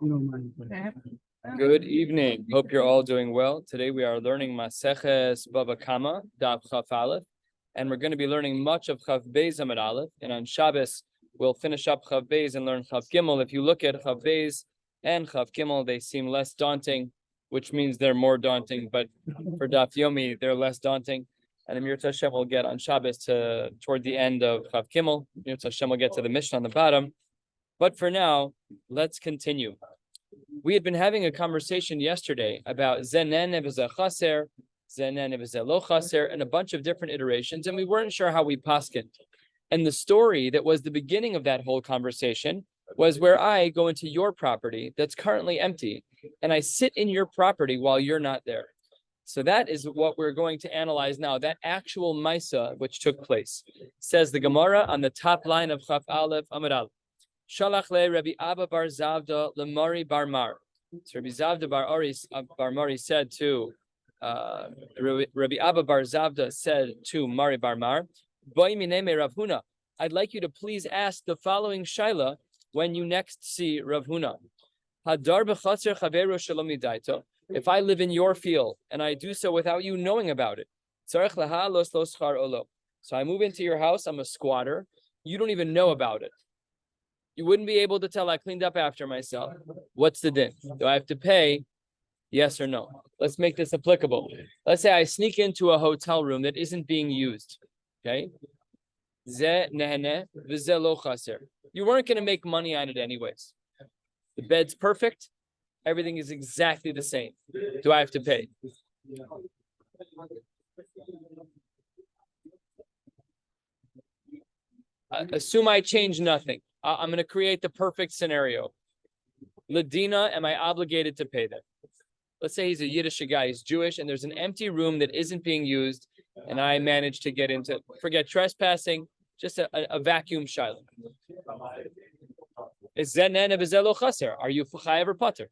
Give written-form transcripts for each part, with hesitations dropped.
Good evening. Hope you're all doing well. Today we are learning Maseches Bava Kama, Daf Chaf Aleph, and we're going to be learning much of Chaf Beis Amud Aleph. And on Shabbos, we'll finish up Chaf Beis and learn Chaf Gimel. If you look at Chaf Beis and Chaf Gimel, they seem less daunting, which means they're more daunting. But for Daf Yomi, they're less daunting. And Amir Tashem will get on Shabbos toward the end of Chaf Gimel. Amir Tashem will get to the Mishnah on the bottom. But for now, let's continue. We had been having a conversation yesterday about zenen v'zeh chaser, zenen v'zeh lo chaser, and a bunch of different iterations, and we weren't sure how we paskined. And the story that was the beginning of that whole conversation was where I go into your property that's currently empty, and I sit in your property while you're not there. So that is what we're going to analyze now, that actual Maisa which took place. Says the Gemara on the top line of Chaf Aleph Amud Aleph. Shalach le Rabbi Abba bar Zavda lemari bar Mar. So Rabbi Zavda bar Mari said to Rabbi Abba bar Zavda said to Mari bar Mar, Boi mineme Rav Huna, I'd like you to please ask the following shaila when you next see Rav Huna. Hadar b'chatzer chaveru shalom midaito. If I live in your field and I do so without you knowing about it, tzarech laha los lo schar olo. So I move into your house, I'm a squatter, you don't even know about it. You wouldn't be able to tell I cleaned up after myself. What's the din? Do I have to pay? Yes or no? Let's make this applicable. Let's say I sneak into a hotel room that isn't being used. Okay? Ze nehene v'ze lo chaser. You weren't going to make money on it anyways. The bed's perfect. Everything is exactly the same. Do I have to pay? Assume I change nothing. I'm going to create the perfect scenario. Ladina, am I obligated to pay them? Let's say he's a Yiddish guy, he's Jewish, and there's an empty room that isn't being used, and I managed to get into, forget trespassing, just a vacuum shiur. Is zenen v'zeh lo chaser? Are you chayav or pater?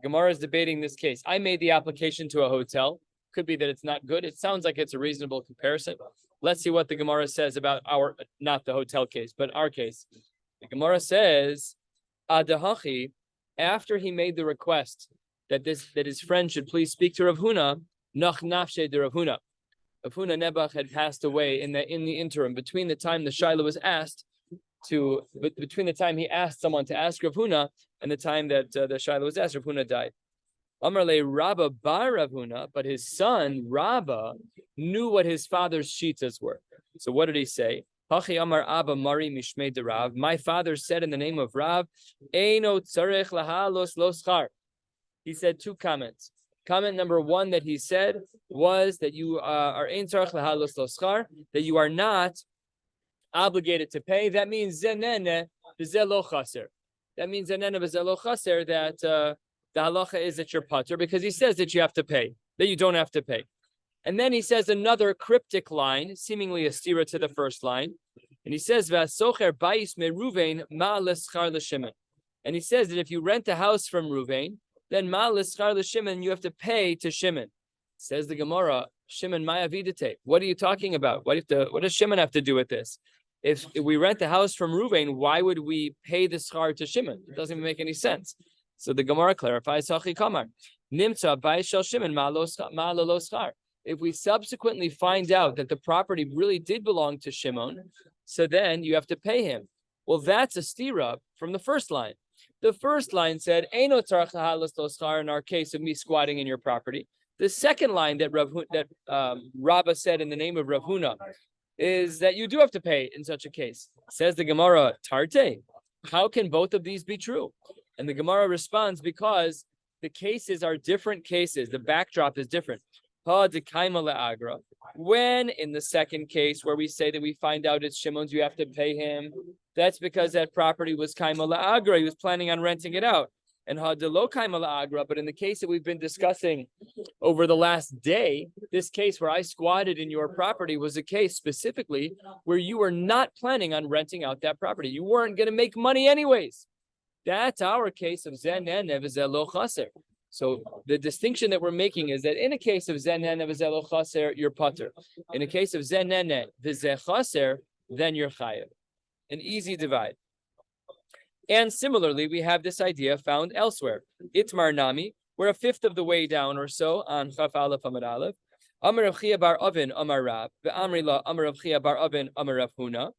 Gemara is debating this case. I made the application to a hotel. Could be that it's not good. It sounds like it's a reasonable comparison. Let's see what the Gemara says about our, not the hotel case, but our case. The Gemara says, Adahachi, after he made the request that his friend should please speak to Rav Huna, Nach Nafshe de Rav Huna. Rav Huna Nebuch had passed away in the interim, between the time the Shiloh was asked between the time he asked someone to ask Rav Huna and the time that the Shiloh was asked, Rav Huna died. Amarle Rabba bar Rav Huna, but his son Rabba knew what his father's shitas were. So what did he say? Hachi Amar Abba Mari Mishmei de Rav. My father said in the name of Rav, Eino tzarech laha los schar. He said two comments. Comment number one that he said was that you are ein tzarech laha los schar, that you are not obligated to pay. That means zenene v'zeh lo chaser. That means zenene v'zeh lo chaser, that the halacha is that you're pater, because he says that you have to pay, that you don't have to pay. And then he says another cryptic line, seemingly a stira to the first line, and he says v'asocher bayis me Ruvain ma leschar l'Shimon. And he says that if you rent a house from Ruvain, then ma leschar l'Shimon, you have to pay to Shimon. Says the Gemara, Shimon maya vidite. What are you talking about? What does Shimon have to do with this? If we rent the house from Ruvain, why would we pay the schar to Shimon? It doesn't even make any sense. So the Gemara clarifies, Hachi Kamar, Nimtza bay shel Shimon ma lo schar. If we subsequently find out that the property really did belong to Shimon, so then you have to pay him. Well, that's a stira from the first line. The first line said, Eino tzarech laha los lo schar, in our case of me squatting in your property. The second line that Rabba said in the name of Rav Huna is that you do have to pay in such a case. Says the Gemara, Tarte, how can both of these be true? And the Gemara responds, because the cases are different cases. The backdrop is different. When in the second case where we say that we find out it's Shimon's, you have to pay him, that's because that property was kaima la'agra. He was planning on renting it out. And hadelo kaima la'agra, but in the case that we've been discussing over the last day, this case where I squatted in your property was a case specifically where you were not planning on renting out that property. You weren't going to make money anyways. That's our case of zenen v'zeh lo chaser. So the distinction that we're making is that in a case of zenene v'zelo chaser, you're pater. In a case of zenene v'ze chaser, then you're chayev. An easy divide. And similarly, we have this idea found elsewhere. Itmar nami, we're a fifth of the way down or so on Chaf Aleph Amar Aleph. Amar Rav Chia bar Avin Amar Rab, ve'amri la Amar Rav Chia bar Avin Amar Rav Huna.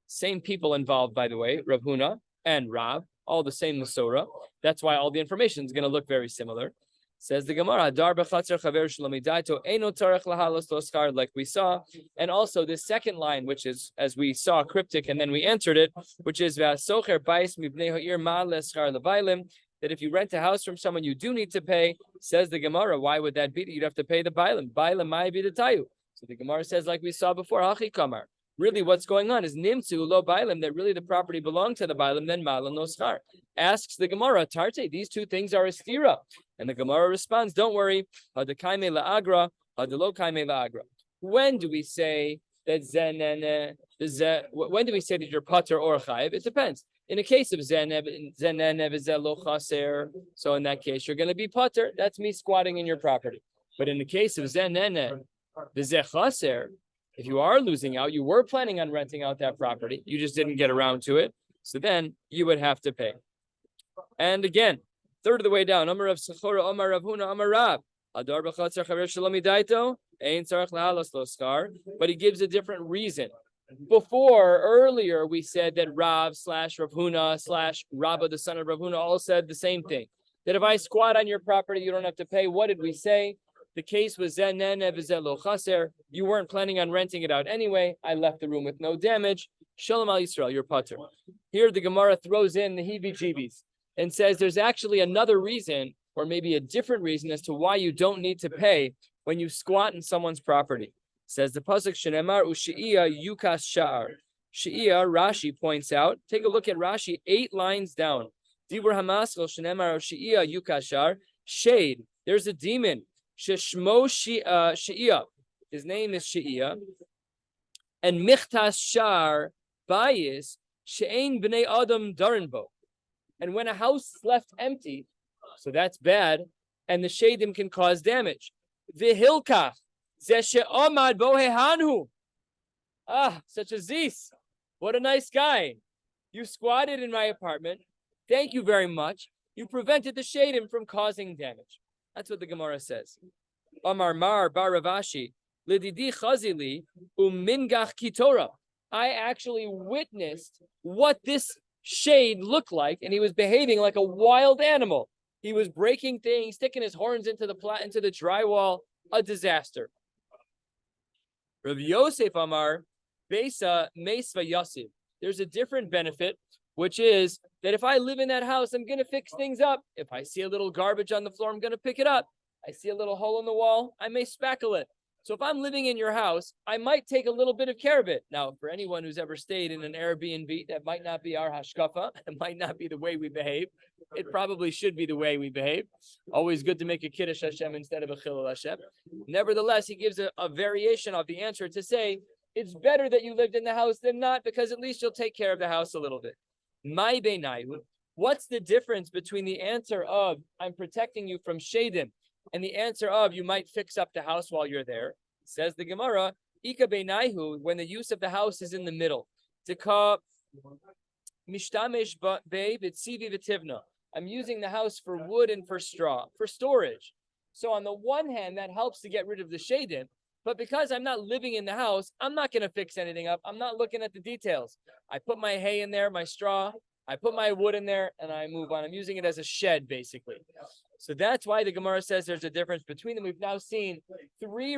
Same people involved, by the way, Rav Huna and Rab, all the same Masorah. That's why all the information is going to look very similar. Says the Gemara, Dar b'chatzer chaver shlamidaito eno tzarech lahalos lo schar, like we saw, and also this second line, which is, as we saw, cryptic, and then we answered it, which is v'asocher bais mibnei ha'ir ma leschar levailim, that if you rent a house from someone, you do need to pay. Says the Gemara, why would that be? You'd have to pay the bailim. Bailim may be the tayu. So the Gemara says, like we saw before, hachi kamar. Really, what's going on is nimtzu lo bailim, that really the property belonged to the bailim, then malam no schar. Asks the Gemara, tarte, these two things are a stira. And the Gemara responds, don't worry, hadakaime la'agra, hadalokaime la'agra. When do we say that when do we say that you're pater or chayiv? It depends. In a case of zenene v'zelo chaser, so in that case, you're going to be pater. That's me squatting in your property. But in the case of zenene v'ze chaser, if you are losing out, you were planning on renting out that property, you just didn't get around to it, so then you would have to pay. And again, third of the way down, Amar Rav Sechora, Amar Rav Huna, Amar Rab, Adar b'chatzer chaver shalom idaito, ein tzarech lahalos lo schar, but he gives a different reason. Earlier, we said that Rav / Rav Huna / Rabba, the son of Rav Huna, all said the same thing. That if I squat on your property, you don't have to pay. What did we say? The case was zenene v'zelo chaser. You weren't planning on renting it out anyway. I left the room with no damage. Shalom al Yisrael, you're pater. Here the Gemara throws in the heebie-jeebies and says there's actually another reason, or maybe a different reason, as to why you don't need to pay when you squat in someone's property. Says the pasuk shenemar u'she'iyah yukas sha'ar. She'iyah, Rashi points out. Take a look at Rashi, 8 lines down. Dibur hamaskol shenemar u'she'iyah yukas sha'ar. Shade. There's a demon. Sheshmo she'iyah. His name is She'iyah. And michtas sha'ar bayis she'ein b'nei adam darinbo. And when a house is left empty, so that's bad, and the shadim can cause damage. V'hilkach. Such a zis. What a nice guy. You squatted in my apartment. Thank you very much. You prevented the shadim from causing damage. That's what the Gemara says. Amar Mar Bar Ravashi, Lididi Chazili, Umingach Kitora. I actually witnessed what this shade looked like, and he was behaving like a wild animal. He was breaking things, sticking his horns into the drywall. A disaster. Rav Yosef Amar, Besa Meisva Yosef. There's a different benefit, which is that if I live in that house, I'm going to fix things up. If I see a little garbage on the floor, I'm going to pick it up. I see a little hole in the wall, I may spackle it. So if I'm living in your house, I might take a little bit of care of it. Now, for anyone who's ever stayed in an Airbnb, that might not be our hashkafa. It might not be the way we behave. It probably should be the way we behave. Always good to make a Kiddush Hashem instead of a Chilul Hashem. Nevertheless, he gives a variation of the answer to say, it's better that you lived in the house than not, because at least you'll take care of the house a little bit. My beinayu, what's the difference between the answer of, I'm protecting you from shadim, and the answer of, you might fix up the house while you're there? Says the Gemara, Ika beinayu, when the use of the house is in the middle. Tika mishtamesh be v'tzivi v'tivna. I'm using the house for wood and for straw, for storage. So on the one hand, that helps to get rid of the shadim, but because I'm not living in the house, I'm not going to fix anything up. I'm not looking at the details. I put my hay in there, my straw, I put my wood in there, and I move on. I'm using it as a shed, basically. So that's why the Gemara says there's a difference between them. We've now seen 3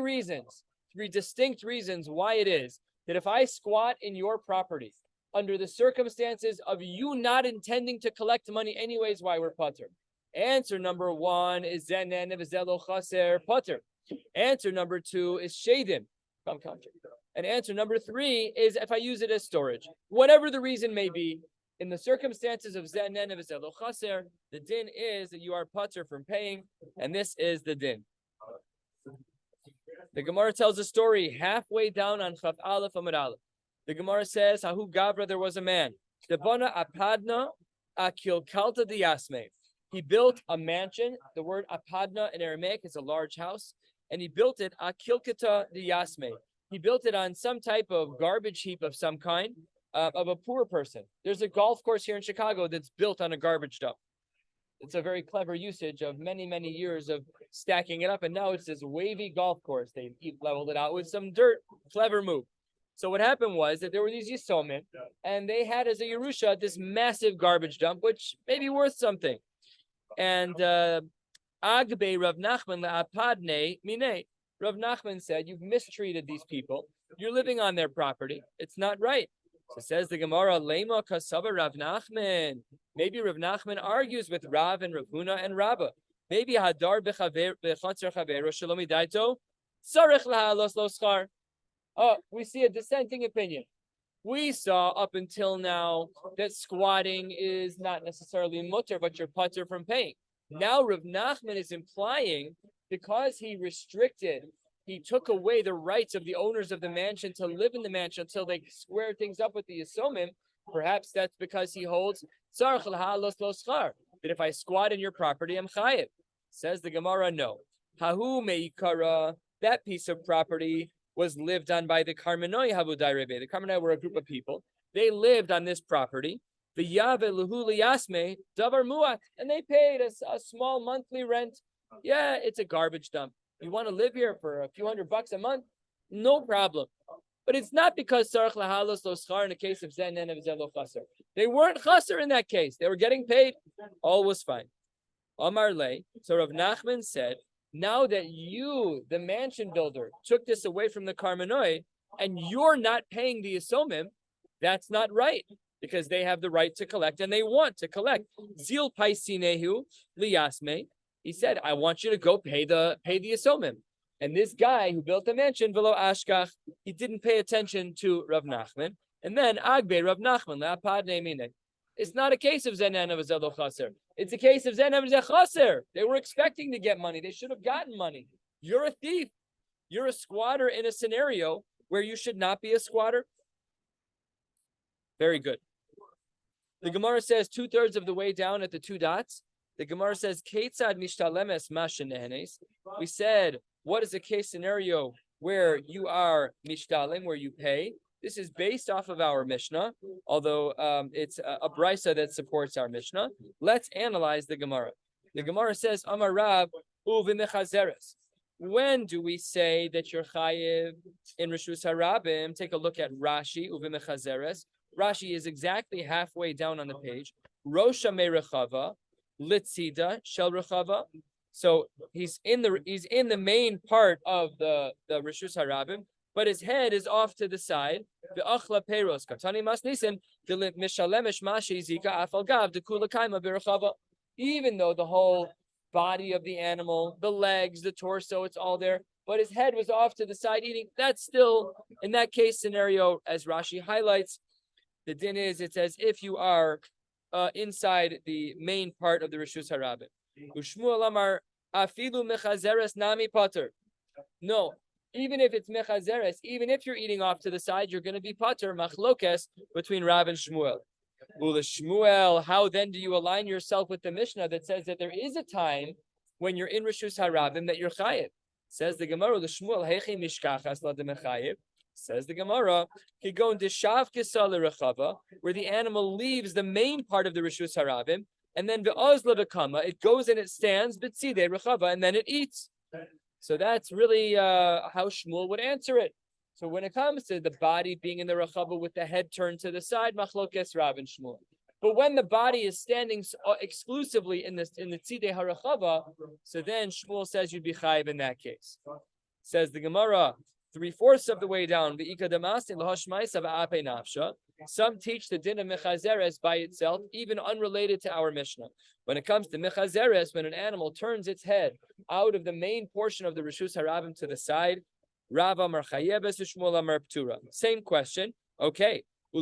distinct reasons why it is that if I squat in your property, under the circumstances of you not intending to collect money anyways, why we're pater. Answer number 1 is zenen v'zelo chaser pater. Answer number 2 is shadim. And answer number 3 is if I use it as storage. Whatever the reason may be, in the circumstances of zenen v'zelo chaser, the din is that you are pater from paying, and this is the din. The Gemara tells a story halfway down on Chaf Aleph Amud Aleph. The Gemara says, Hahu Gavra, there was a man. Debana apadna akilkalta diyasme. He built a mansion. The word apadna in Aramaic is a large house, and he built it akilkata diyasme. He built it on some type of garbage heap of some kind of a poor person. There's a golf course here in Chicago that's built on a garbage dump. It's a very clever usage of many, many years of stacking it up, and now it's this wavy golf course. They leveled it out with some dirt. Clever move. So what happened was that there were these Yisomim, and they had as a Yerusha this massive garbage dump, which may be worth something. And Agbe Rav Nachman la'apadne mine. Rav Nachman said, you've mistreated these people. You're living on their property. It's not right. So says the Gemara, Lema kasava Rav Nachman. Maybe Rav Nachman argues with Rav and Rav Huna and Rabba. Maybe hadar b'chatzer chavero shalomi daito tzarich lahalos lo schar. Oh, we see a dissenting opinion. We saw up until now that squatting is not necessarily mutter, but you're putter from paying. Now Rav Nachman is implying because he took away the rights of the owners of the mansion to live in the mansion until they square things up with the Yisomim. Perhaps that's because he holds that if I squat in your property, I'm chayiv. Says the Gemara, no. Hahu meikara, that piece of property was lived on by the Karmenoi Habudai Rebe. The Karmenoi were a group of people. They lived on this property. The Yave Luhu Liyasme, Davar Muat, and they paid a small monthly rent. Yeah, it's a garbage dump. You want to live here for a few $100 a month? No problem. But it's not because Sarach Lahalos Lo Schar in the case of Zen and of Zelo Chaser. They weren't Chaser in that case. They were getting paid. All was fine. Amar Le, so Rav Nachman said, now that you, the mansion builder, took this away from the Karmenoi, and you're not paying the Yisomim, that's not right, because they have the right to collect, and they want to collect. Zil paisinehu liyasme. He said, I want you to go pay the Yisomim. And this guy who built the mansion, velo ashkach, he didn't pay attention to Rav Nachman. And then Agbe Rav Nachman, la'apadne mine. It's not a case of Zenan of Zelo Chaser. It's a case of Zenan of Chaser. They were expecting to get money. They should have gotten money. You're a thief. You're a squatter in a scenario where you should not be a squatter. Very good. The Gemara says 2/3 of the way down at the 2 dots. The Gemara says, Ketzad mishtalemes mashenehenes. We said, what is a case scenario where you are mishtalem, where you pay? This is based off of our Mishnah, although it's a brisa that supports our Mishnah. Let's analyze the Gemara. The Gemara says, Amar Rav uvimechazeres. When do we say that you're chayiv in Rishus Harabim? Take a look at Rashi, uvimechazeres. Rashi is exactly halfway down on the page. Rosha merechava, litzida shel rechava. So he's in the main part of the Rishus Harabim, but his head is off to the side. The achla peros katani masnisin the mishalemesh mashi zika afalgav the kula kaima berechava. Even though the whole body of the animal, the legs, the torso, it's all there, but his head was off to the side eating. That's still, in that case scenario, as Rashi highlights, the din is it's as if you are inside the main part of the Rishus Harabim. Ushmuel Amar afilu mechazeres nami pater. No, even if it's mechazeres, even if you're eating off to the side, you're going to be pater machlokes between Rav and Shmuel. Ula Shmuel, how then do you align yourself with the Mishnah that says that there is a time when you're in Rishus Harabim that you're chayiv? Says the Gemara, the Shmuel hechi mishkachas la demechayiv. Says the Gemara, kigon deshav kisal rechava, where the animal leaves the main part of the Rishus Harabim, and then ve'ozla bekama, it goes and it stands b'tzidei rechava, and then it eats. So that's really how Shmuel would answer it. So when it comes to the body being in the rechava with the head turned to the side, machlokes Rav and Shmuel. But when the body is standing exclusively in the tzidei harechava, so then Shmuel says you'd be chayiv in that case. Says the Gemara, 3/4 of the way down, some teach the din of mechazeres by itself, even unrelated to our Mishnah. When it comes to mechazeres, when an animal turns its head out of the main portion of the Rishus Harabim to the side, Rav Amar Chayebes, Shmuel Amar Ptura. Same question. Okay. How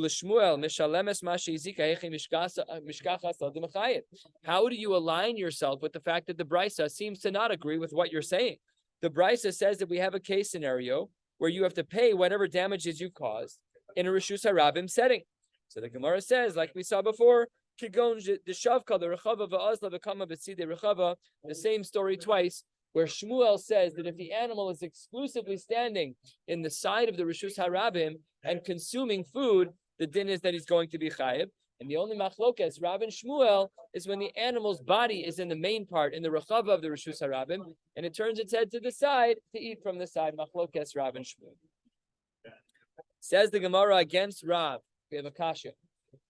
do you align yourself with the fact that the brisa seems to not agree with what you're saying? The brisa says that we have a case scenario where you have to pay whatever damages you caused in a Rishus Harabim setting. So the Gemara says, like we saw before, The same story twice, where Shmuel says that if the animal is exclusively standing in the side of the Rishus Harabim and consuming food, the din is that he's going to be chayiv. And the only machlokas, Rav and Shmuel, is when the animal's body is in the main part, in the rechava of the Rishus Harabim, and it turns its head to the side to eat from the side. Machlokas, Rav and Shmuel. Says the Gemara against Rav. We have a kasha.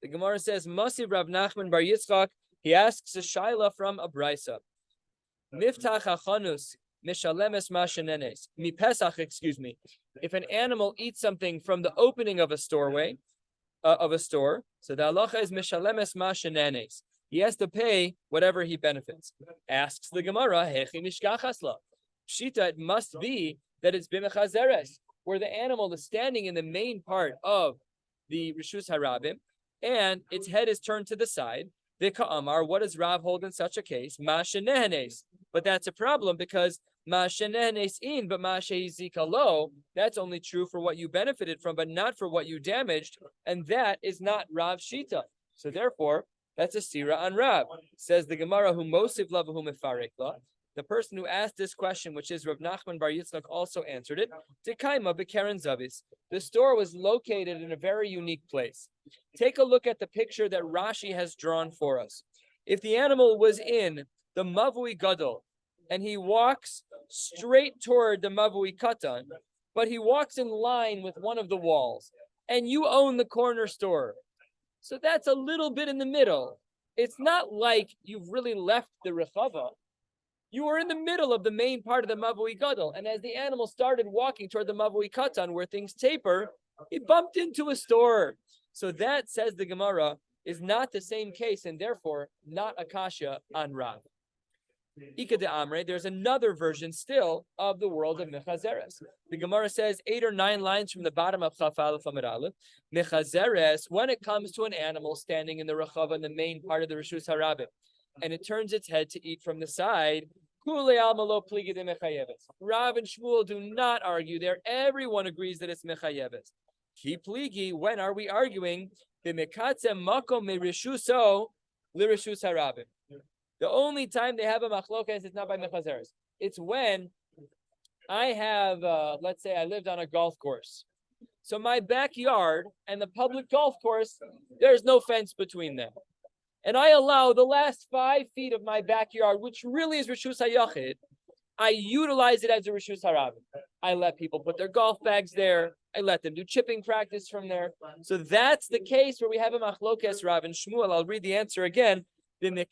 The Gemara says, Masiv Rav Nachman Bar Yitzchak, he asks a shaila from a brisa. Miftach hachanus mishalemes mashenenes. Mi pesach, excuse me. If an animal eats something from the opening of a store, so the halacha is mishalemes mashenenes. He has to pay whatever he benefits. Asks the Gemara, hechi mishkachasla. Pshita, it must be that it's bimechazeres, where the animal is standing in the main part of the Rishus Harabim, and its head is turned to the side. Vika Amar, what does Rav hold in such a case? Mashenehenes. But that's a problem because mashenehenes in, but mashehizika lo, that's only true for what you benefited from, but not for what you damaged, and that is not Rav Shita. So therefore, that's a sira on Rav. Says the Gemara, who mosiv lavahu mefarek la. The person who asked this question, which is Rav Nachman Bar Yitzchak, also answered it. Tekaima bekeren zavis. The store was located in a very unique place. Take a look at the picture that Rashi has drawn for us. If the animal was in the Mavui Gadol, and he walks straight toward the Mavui Katan, but he walks in line with one of the walls, and you own the corner store. So that's a little bit in the middle. It's not like you've really left the Rechava. You were in the middle of the main part of the Mavui Gadol, and as the animal started walking toward the Mavui Katan, where things taper, he bumped into a store. So that, says the Gemara, is not the same case, and therefore not akasha on Rav. Ika de Amre, there's another version still of the world of Mechazeres. The Gemara says 8 or 9 lines from the bottom of Chaf Aleph Amud Aleph. Mechazeres, when it comes to an animal standing in the Rechava, in the main part of the Rishus Harabim, and it turns its head to eat from the side, Rav and Shmuel do not argue there. Everyone agrees that it's mechayeves. Ki pligi, when are we arguing? The only time they have a machlokas is not by mechazeres. It's when I have, let's say I lived on a golf course. So my backyard and the public golf course, there's no fence between them. And I allow the last 5 feet of my backyard, which really is Rishus HaYachid, I utilize it as a Rishus Harabim. I let people put their golf bags there. I let them do chipping practice from there. So that's the case where we have a machlokes Rav and Shmuel. I'll read the answer again. When I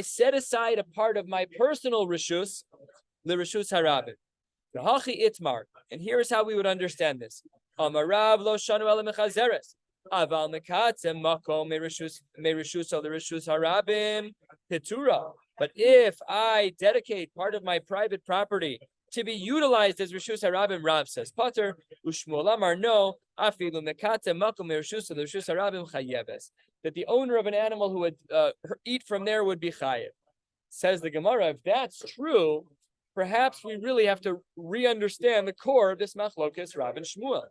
set aside a part of my personal Rishus, the Rishus Harabim. The Hachi Itmar. And here's how we would understand this. Amarav lo shanu ele mechazeres. Aval mekatzem makom merishus harabim pitura. But if I dedicate part of my private property to be utilized as rishus harabim, Rav says pater. Ushmuel amar no. Afilu mekatzem makom merishus harabim chayeves. That the owner of an animal who would eat from there would be chayev. Says the Gemara, if that's true, perhaps we really have to re-understand the core of this machlokas Rav and Shmuel.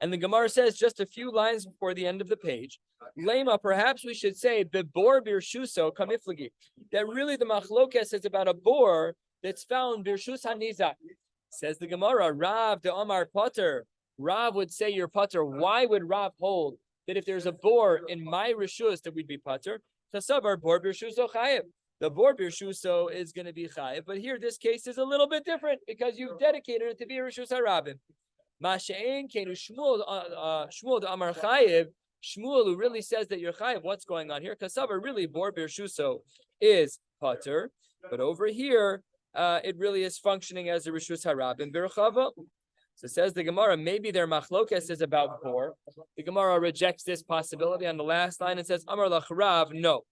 And the Gemara says just a few lines before the end of the page, Lema, perhaps we should say, Bebor Birshuso Kamiflagi, that really the machlokas is about a boar that's found Birshus Hanizak. Says the Gemara, Rav de Omar Potter. Rav would say you're Potter. Why would Rav hold that if there's a boar in my Rishus that we'd be Potter? Chasavar Bor Birshuso Chayev. The Bor Birshuso is going to be Chayev, but here this case is a little bit different because you've dedicated it to be a Rishus Harabim. Masha'en kenu Shmuel de Amar Chayev. Shmuel, who really says that you're Chayev, what's going on here? Kasavar, really, Bor Birshuso is Pater, but over here, it really is functioning as a Rishus Harabim Birchava. So says the Gemara, maybe their machlokes is about Bor. The Gemara rejects this possibility on the lach line and says, Amar lach Rav, no.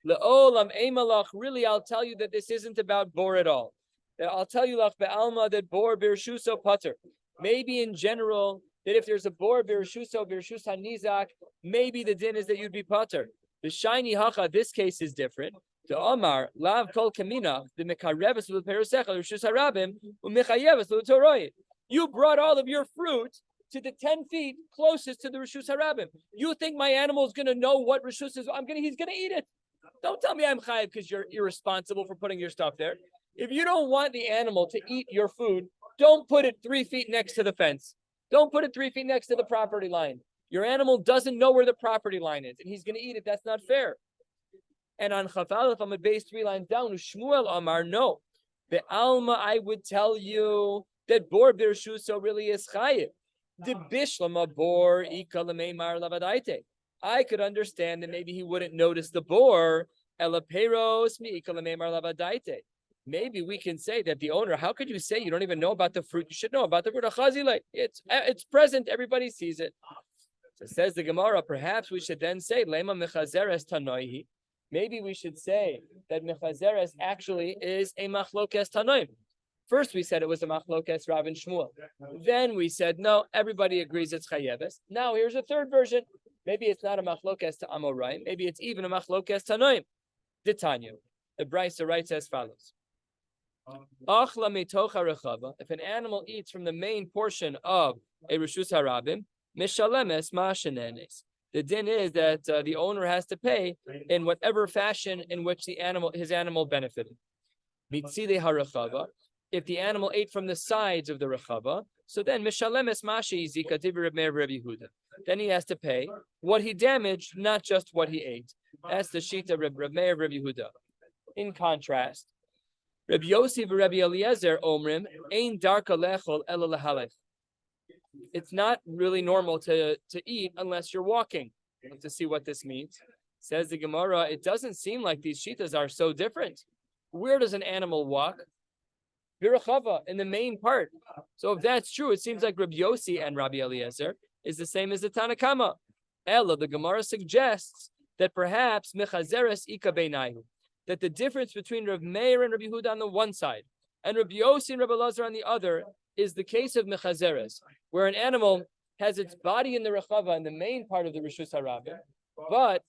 Le'olam emalach, really, I'll tell you that this isn't about Bor at all. I'll tell you lach be'alma that Bor Birshuso Pater. Maybe in general, that if there's a bor birshus hanizak, maybe the din is that you'd be pater. The shiny hacha, this case is different. The Omar lav kol kamina the mekareves with perusecha rishus harabim u'mechayeves l'toroi. You brought all of your fruit to the 10 feet closest to the Rishus Harabim. You think my animal is going to know what Rishus is? He's going to eat it. Don't tell me I'm chayav because you're irresponsible for putting your stuff there. If you don't want the animal to eat your food, don't put it 3 feet next to the fence. Don't put it 3 feet next to the property line. Your animal doesn't know where the property line is, and he's going to eat it. That's not fair. And on Chafal, if I'm at base 3 lines down, Shmuel Amar, no. The Alma, I would tell you that Bor Birshuso really is chayiv. The Bishlama Bor Ika Lemei Lavadaite. I could understand that maybe he wouldn't notice the boar. Maybe we can say that the owner, how could you say you don't even know about the fruit? You should know about the fruit. It's present. Everybody sees it. So says the Gemara, perhaps we should then say, Lema mechazeres tanoihi. Maybe we should say that mechazeres actually is a machlokes tanoim. First, we said it was a machlokes Rav and Shmuel. Then we said, no, everybody agrees it's chayeves. Now here's a third version. Maybe it's not a machlokes to Amoraim. Maybe it's even a machlokes to Noim. Ditanya. The Brisa writes as follows. If an animal eats from the main portion of a Rishus Harabim, Mishalemes Ma'ashenenes. The din is that the owner has to pay in whatever fashion in which his animal benefited. Mitzile Harachava. If the animal ate from the sides of the Rechava, so then Mishalemes Mashi Zika Rabbi Yehuda. Then he has to pay what he damaged, not just what he ate. That's the Shita Rabbi Meir Rabbi Yehuda. In contrast, Rabbi Yossi Rabbi Eliezer Omrim Ein Darka Lechol Ela Lehalech. It's not really normal to eat unless you're walking. To see what this means, says the Gemara, it doesn't seem like these shitas are so different. Where does an animal walk? Birachava, in the main part. So if that's true, it seems like Rabbi Yossi and Rabbi Eliezer is the same as the Tanakama. Ella, the Gemara suggests that perhaps mechazeres ika beinayu, that the difference between Rav Meir and Rabbi Yehuda on the one side and Rabbi Yossi and Rabbi Lazar on the other is the case of mechazeres, where an animal has its body in the rechava in the main part of the Rishus Harabim, but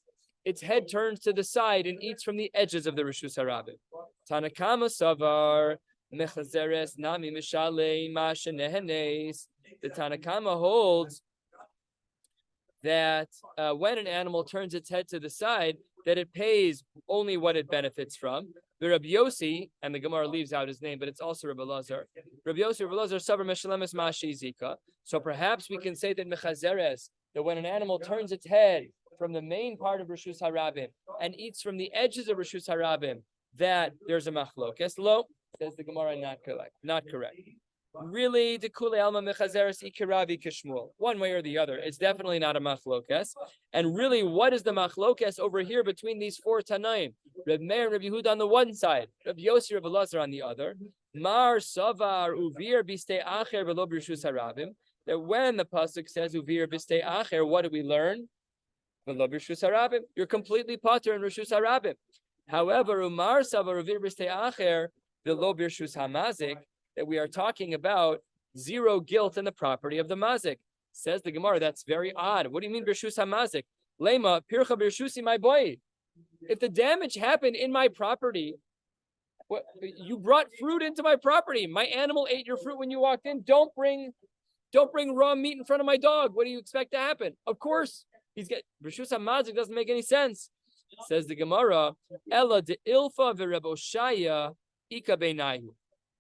its head turns to the side and eats from the edges of the Rishus Harabim. Tanakama savar mechazeres nami mishale mashenehenes. The Tanakama holds that when an animal turns its head to the side, that it pays only what it benefits from. The Rabbi Yossi, and the Gemara leaves out his name, but it's also Rabbi Lazar. Rabbi Yossi, Rabbi Lazar, Savar Meshalemes Mashi Zika. So perhaps we can say that Mechazeres, that when an animal turns its head from the main part of Rishus Harabim and eats from the edges of Rishus Harabim, that there's a machlokes. Lo, says the Gemara, not correct. Really, the Kule Alma Mechazeres Ikiravi Kishmul. One way or the other, it's definitely not a machlokes. And really, what is the machlokes over here between these four Tanaim? Reb Meir and Reb Yehuda on the one side, Reb Yossi, Reb Elazar on the other. Mar Savar Uvir Biste Acher V'lo B'Rishus Harabim. That when the pasuk says Uvir Biste Acher, what do we learn? V'lo B'Rishus Harabim. You're completely potter in Rishus Harabim. However, Umar Savar Uvir Biste Acher V'lo B'Rishus Hamazik, that we are talking about zero guilt in the property of the mazik. Says the Gemara, that's very odd. What do you mean B'Rishus Hamazik? Lema Pircha B'Rishusi my boy. If the damage happened in my property, you brought fruit into my property. My animal ate your fruit when you walked in. Don't bring raw meat in front of my dog. What do you expect to happen? Of course, B'Rishus Hamazik doesn't make any sense. Says the Gemara, Ella de Ilfa v'Reboshaya Ika Beinayu.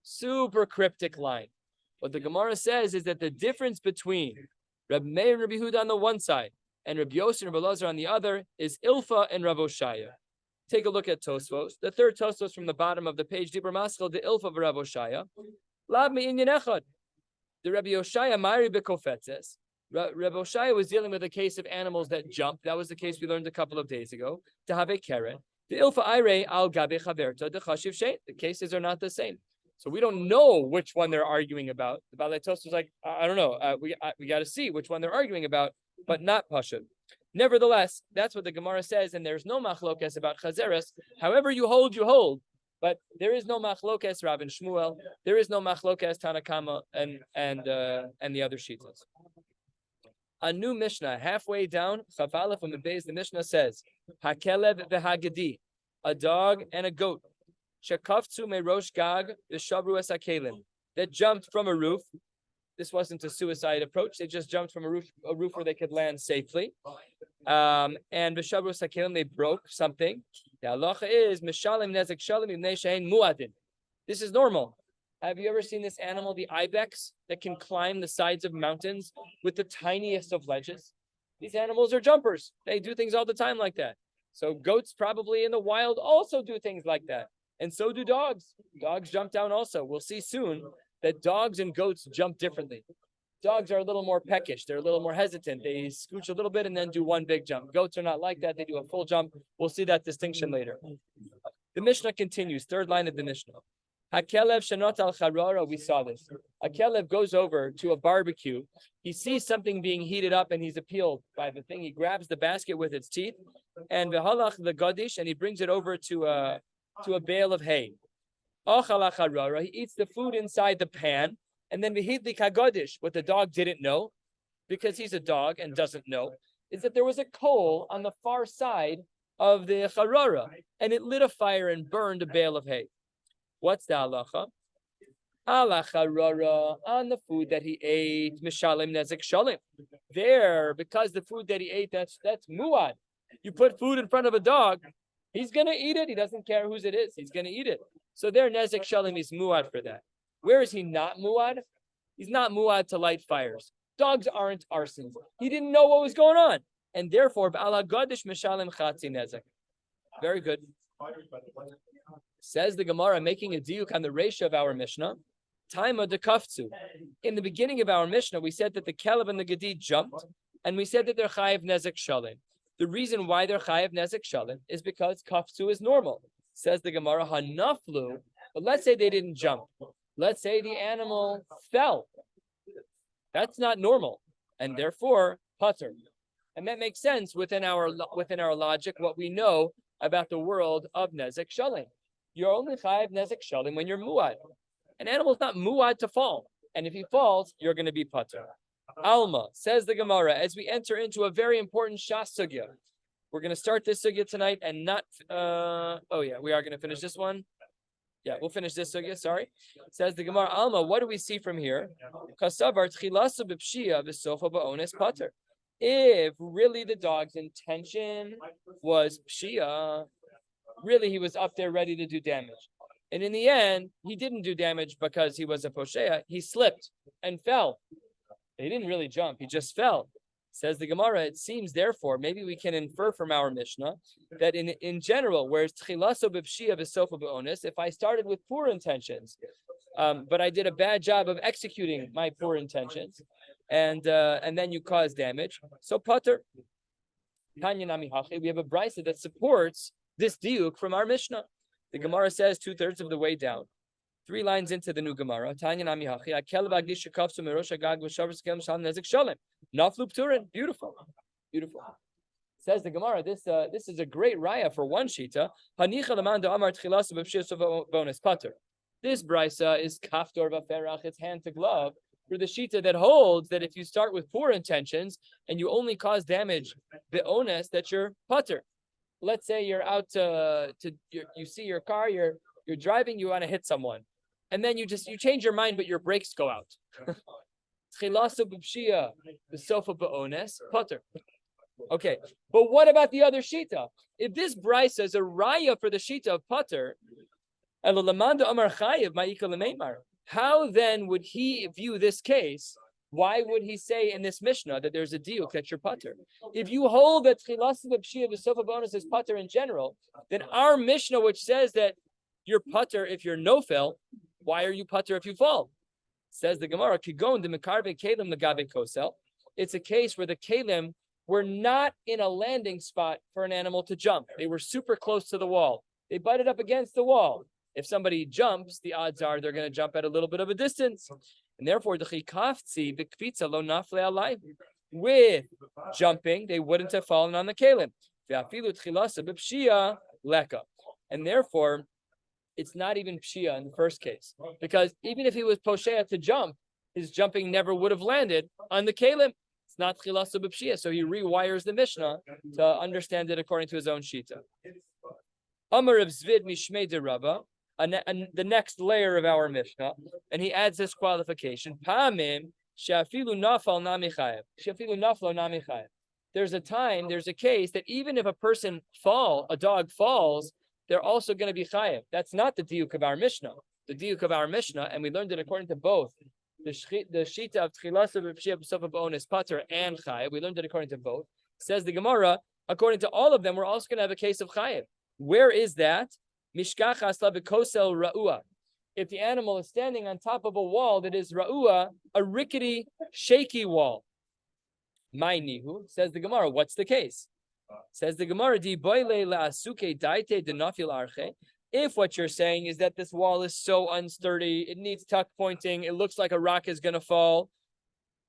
Super cryptic line. What the Gemara says is that the difference between Reb Meir and Rabbi Yehuda on the one side and Reb Yossi and Reb Elazar on the other is Ilfa and Rav Oshaya. Take a look at Tosfos. The third Tosfos from the bottom of the page, Dibur Maschel, the Ilfa of Rav Oshaya. Lav me inyan echad. The Rabbi Oshaya Mari bekofetzes. Reb Oshaya was dealing with a case of animals that jump. That was the case we learned a couple of days ago. To have a keren. The Ilfa Ire al gabe chaverta the chashiv shein. The cases are not the same. So we don't know which one they're arguing about. The Balei Tosfos was like, I don't know. We got to see which one they're arguing about, but not Pashut. Nevertheless, that's what the Gemara says, and there's no machlokes about chazeres. However you hold, you hold. But there is no machlokes Rav and Shmuel. There is no machlokes Tanakama and the other shitas. A new Mishnah, halfway down, Chafala from the base, the Mishnah says, Hakelev v'hagedi, a dog and a goat. Shekaftu me rosh gag v'shavru es hakelim, that jumped from a roof This wasn't a suicide approach. They just jumped from a roof where they could land safely. And b'shabru sakelim, they broke something. The halacha is mishalim nezek shalim ibnei shein muadin. This is normal. Have you ever seen this animal, the ibex, that can climb the sides of mountains with the tiniest of ledges? These animals are jumpers. They do things all the time like that. So goats probably in the wild also do things like that. And so do dogs. Dogs jump down also. We'll see soon that dogs and goats jump differently. Dogs are a little more peckish. They're a little more hesitant. They scooch a little bit and then do one big jump. Goats are not like that. They do a full jump. We'll see that distinction later. The Mishnah continues. Third line of the Mishnah. Hakelev shenot al charara. We saw this. Hakelev goes over to a barbecue. He sees something being heated up and he's appealed by the thing. He grabs the basket with its teeth and v'halach the gadish, and he brings it over to a bale of hay. He eats the food inside the pan, and then v'hidli kagadish. What the dog didn't know, because he's a dog and doesn't know, is that there was a coal on the far side of the charara, and it lit a fire and burned a bale of hay. What's the halacha? Ala charara, on the food that he ate, mishalim nezek shalim. There, because the food that he ate, that's muad. You put food in front of a dog, he's gonna eat it. He doesn't care whose it is. He's gonna eat it. So there, nezek shalim is muad for that. Where is he not muad? He's not muad to light fires. Dogs aren't arsons. He didn't know what was going on, and therefore, b'ala gadish mishalim chatzi nezek. Very good. Says the Gemara, making a diuk on the ratio of our Mishnah. Taima de kafzu. In the beginning of our Mishnah, we said that the Caleb and the Gedi jumped, and we said that they're chayiv nezek shalim. The reason why they're chayiv nezek shalim is because kafzu is normal. Says the Gemara, hanaflu. But let's say they didn't jump. Let's say the animal fell. That's not normal, and therefore patur. And that makes sense within our logic, what we know about the world of nezek shalim. You're only chayiv nezek shalim when you're muad. An animal's not muad to fall, and if he falls, you're going to be patur. Alma, says the Gemara, as we enter into a very important shas sugya. We're going to start this sugya tonight and not. We are going to finish this one. Yeah, we'll finish this sugya. Sorry. Says the Gemara, Alma, what do we see from here? Kasavar tchilasu b'pshia v'sofa ba'ones patur. If really the dog's intention was pshia, really he was up there ready to do damage. And in the end, he didn't do damage because he was a poshea. He slipped and fell. He didn't really jump. He just fell. Says the Gemara, it seems, therefore, maybe we can infer from our Mishnah that in general, whereas tchilaso b'pshia v'sofa b'ones, if I started with poor intentions, but I did a bad job of executing my poor intentions, and then you cause damage, so patur. Tanya nami hachi, we have a brisa that supports this diuk from our Mishnah. The Gemara says 2/3 of the way down. 3 lines into the new Gemara. Tanya nami hachi, akel v'agdish shekafsu merosh hagag v'shavas kel mishal nezek shalem. Naflu pturin. Beautiful. Beautiful. Says the Gemara, this is a great raya for one shita. Hanicha leman da'amar tchilasu b'pshia bonus patur. This brisa is kaftor v'ferach, it's hand to glove, for the shita that holds that if you start with poor intentions and you only cause damage, be'ones, that you're patur. Let's say you're out you see your car, you're driving, you want to hit someone, and then you change your mind, but your brakes go out. Okay, but what about the other shita? If this brisa is a raya for the shita of patur, how then would he view this case? Why would he say in this Mishnah that there's a diuk that you're patur? If you hold that chilas b'pshia v'sofa bonus is patur in general, then our Mishnah, which says that you're patur if you're nofel, why are you patur if you fall? Says the Gemara, kigon de mekarve kelim legabe kosel. It's a case where the kelim were not in a landing spot for an animal to jump. They were super close to the wall. They butted up against the wall. If somebody jumps, the odds are they're going to jump at a little bit of a distance. And therefore, the chikafzi b'kfitza lo nafle alay. With jumping, they wouldn't have fallen on the kelim. Ve'afilu tchilasa b'pshia leka. And therefore, it's not even pshia in the first case, because even if he was poshea to jump, his jumping never would have landed on the kelim. It's not tchilasa b'pshia, so he rewires the Mishnah to understand it according to his own shita. Amar of Zvid mishmei de Rabba. And the next layer of our Mishnah, and he adds this qualification: Pamim Shafilu nafal nami chayev. Shafilu naflo nami chayev. There's a case that even if a dog falls, they're also going to be chayev. That's not the diuk of our Mishnah. The diuk of our Mishnah, and we learned it according to both the shita of tchilasa b'pshia b'sofa b'ones pater and chayev. We learned it according to both. Says the Gemara, according to all of them, we're also going to have a case of chayev. Where is that? Mishkach asla b'kosel ra'ua. If the animal is standing on top of a wall that is ra'ua, a rickety, shaky wall. My nihu, says the Gemara, what's the case? Says the Gemara, di boile la'asuke daite de nafil arche. If what you're saying is that this wall is so unsturdy, it needs tuck pointing, it looks like a rock is going to fall.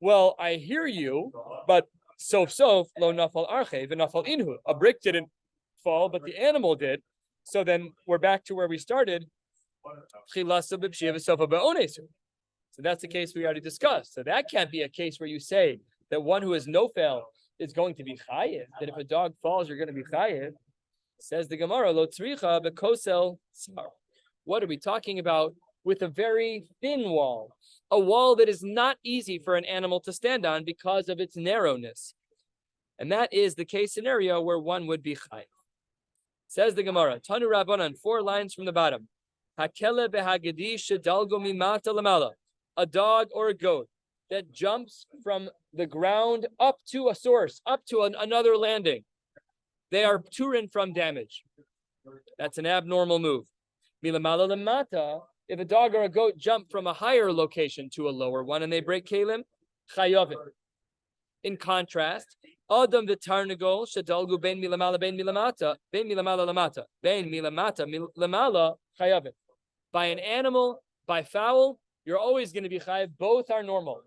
Well, I hear you, but sof lo nafal arche v'nafal inhu. A brick didn't fall, but the animal did. So then we're back to where we started. So that's the case we already discussed. So that can't be a case where you say that one who is nofel is going to be chayev. That if a dog falls, you're going to be chayev. Says the Gemara, lo tzricha bekosel sar. What are we talking about with a very thin wall? A wall that is not easy for an animal to stand on because of its narrowness. And that is the case scenario where one would be chayev. Says the Gemara, Tanu Rabbanan, 4 lines from the bottom. Hakele behagedi shedalgo mimata lamala. A dog or a goat that jumps from the ground up to a source, up to another landing. They are turin from damage. That's an abnormal move. Milamala lamata. If a dog or a goat jump from a higher location to a lower one and they break kalim, chayovim. In contrast, Adam v'tarnagol shadalgu ben milamala ben milamata ben milamala lamata ben milamata lamala chayavim. By an animal, by fowl, you're always going to be chayav. Both are normal.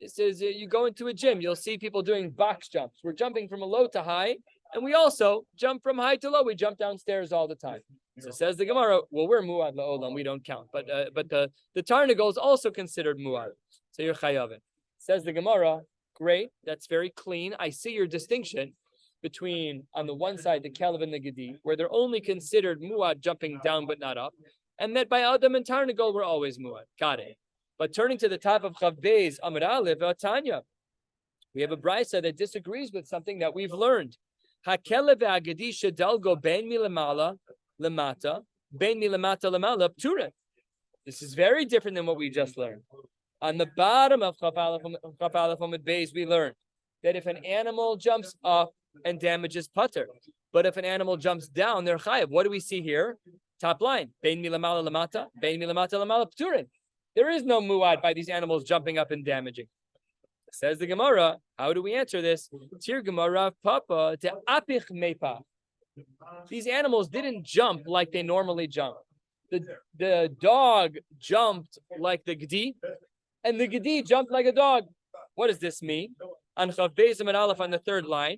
This is you go into a gym, you'll see people doing box jumps. We're jumping from a low to high, and we also jump from high to low. We jump downstairs all the time. So says the Gemara, well, we're muad la'olam, we don't count, but the tarnagol is also considered muad. So you're chayavim. Says the Gemara. Great, that's very clean. I see your distinction between, on the one side, the Kelev and the Gedi, where they're only considered muad jumping down but not up, and that by Adam and Tarnagol we're always muad. Got it. But turning to the top of Chavbeis Amar Aleph Tanya, we have a brisa that disagrees with something that we've learned. Hakelev ve'agedi shedalgo ben milamala lemata ben milamata lemala pturin. This is very different than what we just learned. On the bottom of Chaf Aleph Amud Beis, we learned that if an animal jumps up and damages putter, but if an animal jumps down, they're chayav. What do we see here? Top line: Bein milamala lamata, bein milamata lamala pturin. There is no muad by these animals jumping up and damaging. Says the Gemara. How do we answer this? Tir Gemara Papa te apich mepa. These animals didn't jump like they normally jump. The dog jumped like the gedi. And the Gedi jumped like a dog. What does this mean? On Chav Beis Amud Aleph on the 3rd line,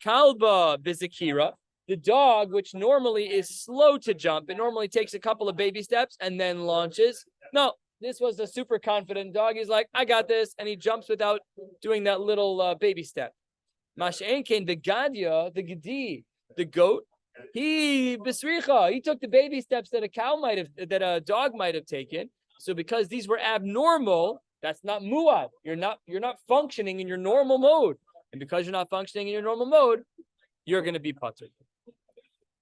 Kalba bizakira, the dog, which normally is slow to jump, it normally takes a couple of baby steps and then launches. No, this was a super confident dog. He's like, I got this, and he jumps without doing that little baby step. Masha'en came the Gadia, the Gedi, the goat. He bisricha. He took the baby steps that a dog might have taken. So because these were abnormal, that's not muad. You're not functioning in your normal mode. And because you're not functioning in your normal mode, you're going to be patur.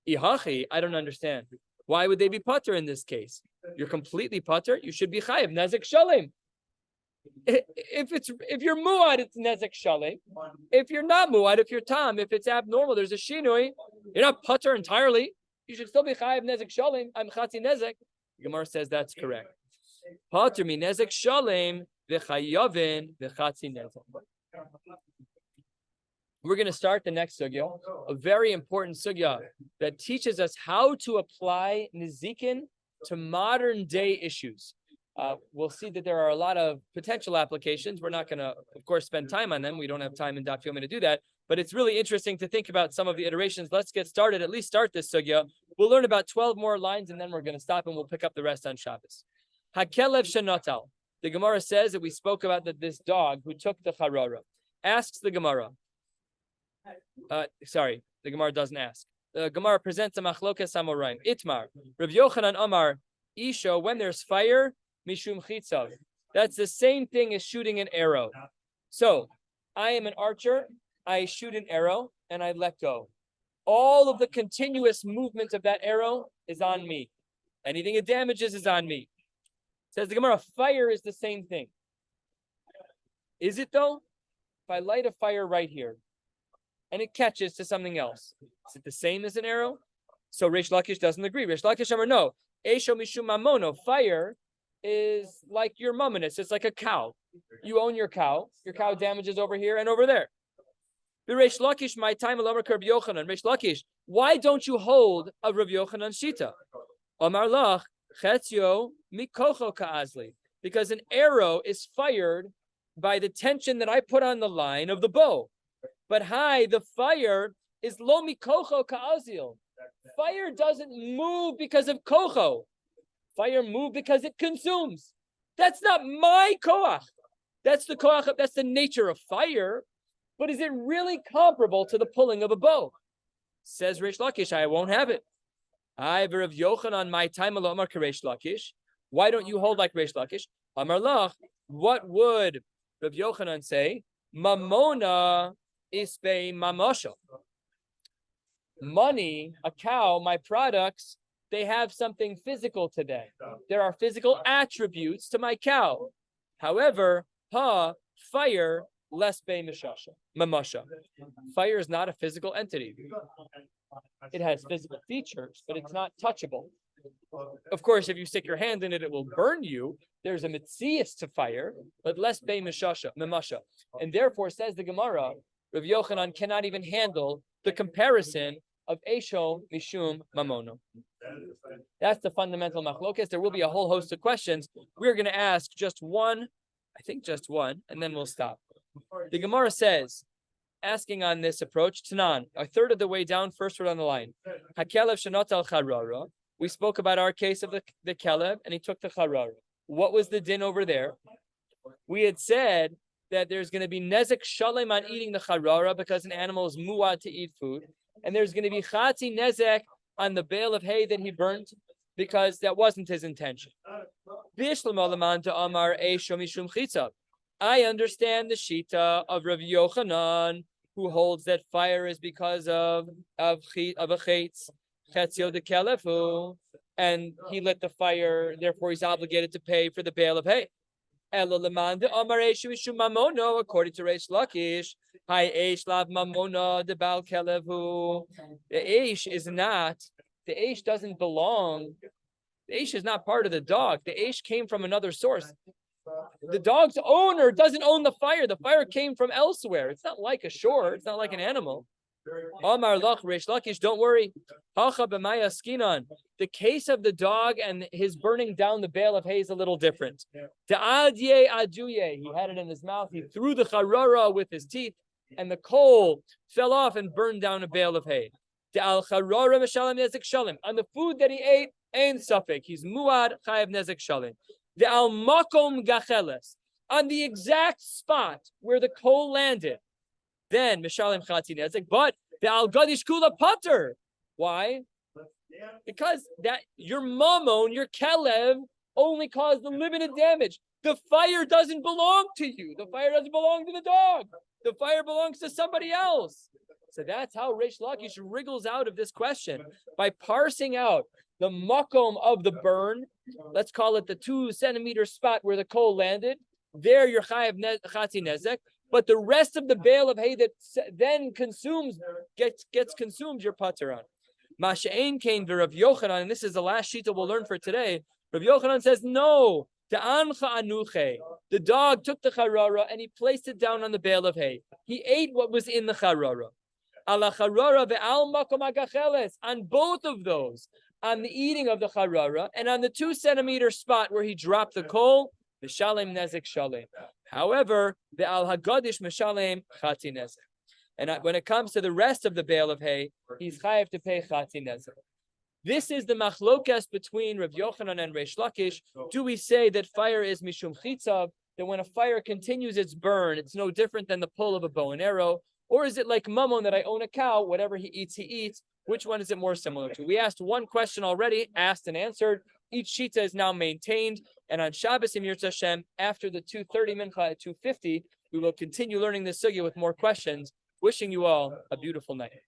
Ihachi, I don't understand. Why would they be patur in this case? You're completely patur. You should be chayiv nezek shalem. If you're muad, it's nezek shalem. If you're not muad, if you're tam, if it's abnormal, there's a shinui. You're not patur entirely. You should still be chayiv nezek shalem. I'm chatzi nezek. Gemara says that's correct. Pater mi nezek shalem v'chayavin v'chatzi nezek. We're going to start the next sugya, a very important sugya that teaches us how to apply nizikin to modern day issues. We'll see that there are a lot of potential applications. We're not going to, of course, spend time on them. We don't have time in Daf Yomi to do that. But it's really interesting to think about some of the iterations. Let's get started. At least start this sugya. We'll learn about 12 more lines, and then we're going to stop and we'll pick up the rest on Shabbos. Hakelev shenotal. The Gemara says that we spoke about that this dog who took the charara. Asks the Gemara. The Gemara doesn't ask. The Gemara presents a machlokas amoraim. Itmar. Rav Yochanan Amar. Isha, when there's fire, mishum chitzav. That's the same thing as shooting an arrow. So I am an archer. I shoot an arrow and I let go. All of the continuous movement of that arrow is on me. Anything it damages is on me. Says the Gemara, fire is the same thing. Is it though? If I light a fire right here and it catches to something else, is it the same as an arrow? So Reish Lakish doesn't agree. Reish Lakish Amar, no. Esho mishum mamono. Fire is like your mumminess. It's like a cow. You own your cow. Your cow damages over here and over there. Reish Lakish, my time Rabbi Yochanan. Reish Lakish, why don't you hold a Rabbi Yochanan shita? Amar lach chetzio mikocho kaazli. Because an arrow is fired by the tension that I put on the line of the bow. But the fire is lo mikocho kaazil. Fire doesn't move because of kocho. Fire moves because it consumes. That's not my koach. That's the koach. That's the nature of fire. But is it really comparable to the pulling of a bow? Says Reish Lakish, I won't have it. I have Rav Yochanan my time Amar Karesh Lakish. Why don't you hold like Reish Lakish? Amar Lach, what would Rav Yochanan say? Mamona ispe mamosha. Money, a cow, my products, they have something physical today. There are physical attributes to my cow. However, fire, less be mamasha. Fire is not a physical entity. It has physical features, but it's not touchable. Of course, if you stick your hand in it, it will burn you. There's a mitzias to fire, but less be mamasha. And therefore, says the Gemara, Rav Yochanan cannot even handle the comparison of Esho Mishum Mamono. That's the fundamental machlokas. There will be a whole host of questions. We're going to ask just one, and then we'll stop. The Gemara says, asking on this approach, Tanan, a third of the way down, first word on the line. Hakelev shenot al charara. We spoke about our case of the Kelev, and he took the charara. What was the din over there? We had said that there's going to be nezek shalem on eating the charara because an animal is muad to eat food. And there's going to be chati nezek on the bale of hay that he burnt because that wasn't his intention. I understand the shita of Rabbi Yochanan, who holds that fire is because of a chetz, chetzio de kelefu, and he lit the fire, therefore he's obligated to pay for the bale of hay. According to Reish Lakish, Hi Eish Lav Mamona de Bal Kelevu. The Eish is not, the Eish doesn't belong. The Eish is not part of the dog. The Eish came from another source. The dog's owner doesn't own the fire. The fire came from elsewhere. It's not like a shore. It's not like an animal. Amar Lach Reish Lakish, don't worry. Hacha b'maya skinan. The case of the dog and his burning down the bale of hay is a little different. Ta'adye aduye. He had it in his mouth. He threw the charara with his teeth, and the coal fell off and burned down a bale of hay. Ta'al charara mishalem nezek shalim. On the food that he ate, ein safek. He's muad chayav nezek shalim. Ta'al makom gacheles. On the exact spot where the coal landed, then mishalem chati nezek. But the al gadish kula pater. Why? Because that your mammon, your kelev, only caused the limited damage. The fire doesn't belong to you. The fire doesn't belong to the dog. The fire belongs to somebody else. So that's how Reish Lakish wriggles out of this question by parsing out the makom of the burn. Let's call it the 2 centimeter spot where the coal landed. There, you're chayav chati nezek. But the rest of the bale of hay that then gets consumed, you're pater on. Masha'ain came to Rav Yochanan, and this is the last shita we'll learn for today. Rav Yochanan says, no, the dog took the charara and he placed it down on the bale of hay. He ate what was in the charara. Ala charara ve'al makom agacheles. On both of those, on the eating of the charara and on the 2 centimeter spot where he dropped the coal, the shalem nezek shalem. However, the al hagadish mishalem chati nezek. And when it comes to the rest of the bale of hay, he's chayav to pay chati nezek. This is the machlokas between Rav Yochanan and Reish Lakish. Do we say that fire is mishum chitzav, that when a fire continues its burn, it's no different than the pull of a bow and arrow? Or is it like mammon that I own a cow, whatever he eats, he eats? Which one is it more similar to? We asked one question already, asked and answered. each shita is now maintained. And on Shabbos, Im Yirtzeh Hashem, after the 2:30 mincha at 2:50, we will continue learning this sugya with more questions. Wishing you all a beautiful night.